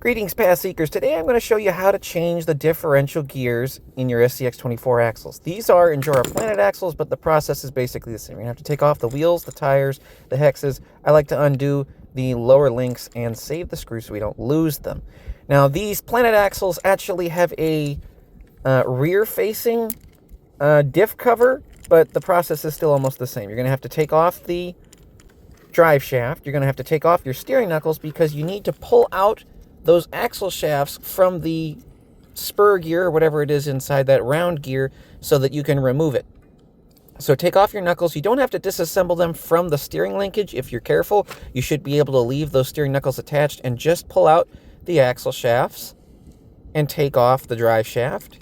Greetings, path seekers. Today I'm going to show you how to change the differential gears in your SCX24 axles. These are Endura Planet axles, but the process is basically the same. You're going to have to take off the wheels, the tires, the hexes. I like to undo the lower links and save the screws so we don't lose them. Now, these Planet axles actually have a rear-facing diff cover, but the process is still almost the same. You're going to have to take off the drive shaft. You're going to have to take off your steering knuckles because you need to pull out those axle shafts from the spur gear or whatever it is inside that round gear so that you can remove it. So take off your knuckles. You don't have to disassemble them from the steering linkage. If you're careful, you should be able to leave those steering knuckles attached and just pull out the axle shafts and take off the drive shaft.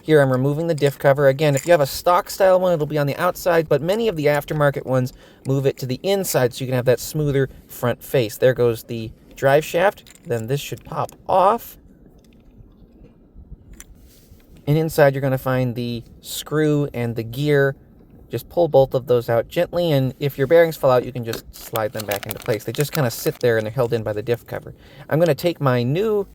Here I'm removing the diff cover. Again, if you have a stock style one, it'll be on the outside, but many of the aftermarket ones move it to the inside so you can have that smoother front face. There goes the drive shaft. Then this should pop off. And inside you're going to find the screw and the gear. Just pull both of those out gently, and if your bearings fall out, you can just slide them back into place. They just kind of sit there and they're held in by the diff cover. I'm going to take my new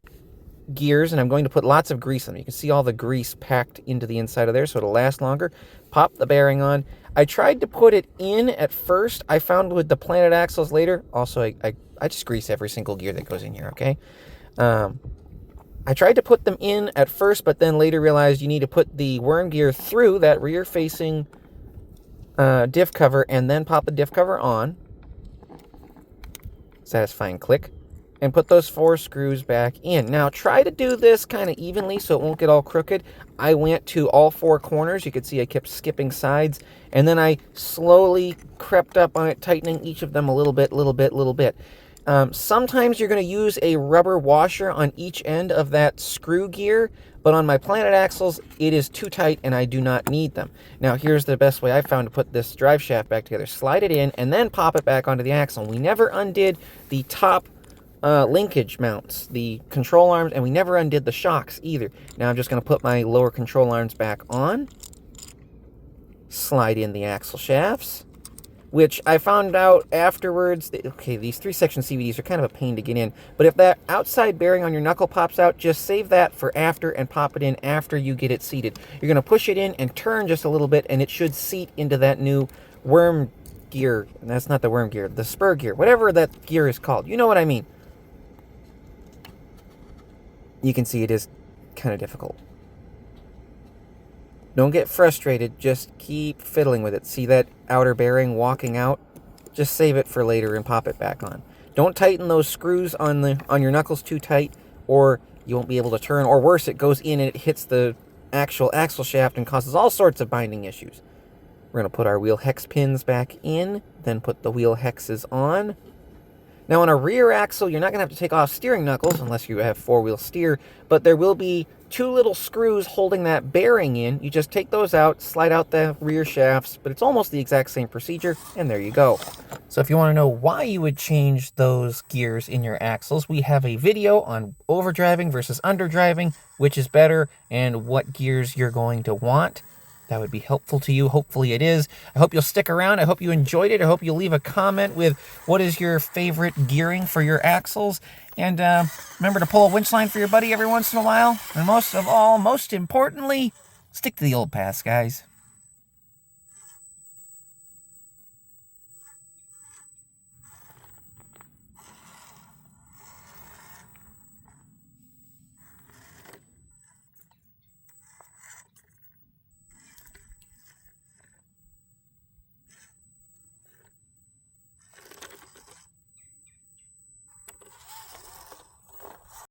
gears and I'm going to put lots of grease on them. You can see all the grease packed into the inside of there so it'll last longer. Pop the bearing on. I tried to put it in at first. I found with the Planet axles later, also I just grease every single gear that goes in here, okay? I tried to put them in at first, but then later realized you need to put the worm gear through that rear-facing diff cover and then pop the diff cover on. Satisfying click. And put those 4 screws back in. Now try to do this kind of evenly so it won't get all crooked. I went to all 4 corners. You could see I kept skipping sides. And then I slowly crept up on it, tightening each of them a little bit. Sometimes you're going to use a rubber washer on each end of that screw gear, but on my Planet axles, it is too tight and I do not need them. Now, here's the best way I found to put this drive shaft back together. Slide it in and then pop it back onto the axle. We never undid the top linkage mounts, the control arms, and we never undid the shocks either. Now I'm just going to put my lower control arms back on. Slide in the axle shafts, which I found out afterwards. Okay, these 3-section CVDs are kind of a pain to get in, but if that outside bearing on your knuckle pops out, just save that for after and pop it in after you get it seated. You're going to push it in and turn just a little bit, and it should seat into that new worm gear. And that's not the worm gear, the spur gear, whatever that gear is called. You know what I mean. You can see it is kind of difficult. Don't get frustrated, just keep fiddling with it. See that outer bearing walking out? Just save it for later and pop it back on. Don't tighten those screws on your knuckles too tight, or you won't be able to turn, or worse, it goes in and it hits the actual axle shaft and causes all sorts of binding issues. We're going to put our wheel hex pins back in, then put the wheel hexes on. Now on a rear axle, you're not going to have to take off steering knuckles unless you have 4-wheel steer, but there will be 2 little screws holding that bearing in. You just take those out, slide out the rear shafts, but it's almost the exact same procedure, and there you go. So if you want to know why you would change those gears in your axles, we have a video on overdriving versus underdriving, which is better, and what gears you're going to want. That would be helpful to you. Hopefully it is. I hope you'll stick around. I hope you enjoyed it. I hope you'll leave a comment with what is your favorite gearing for your axles. And remember to pull a winch line for your buddy every once in a while. And most of all, most importantly, stick to the old paths, guys.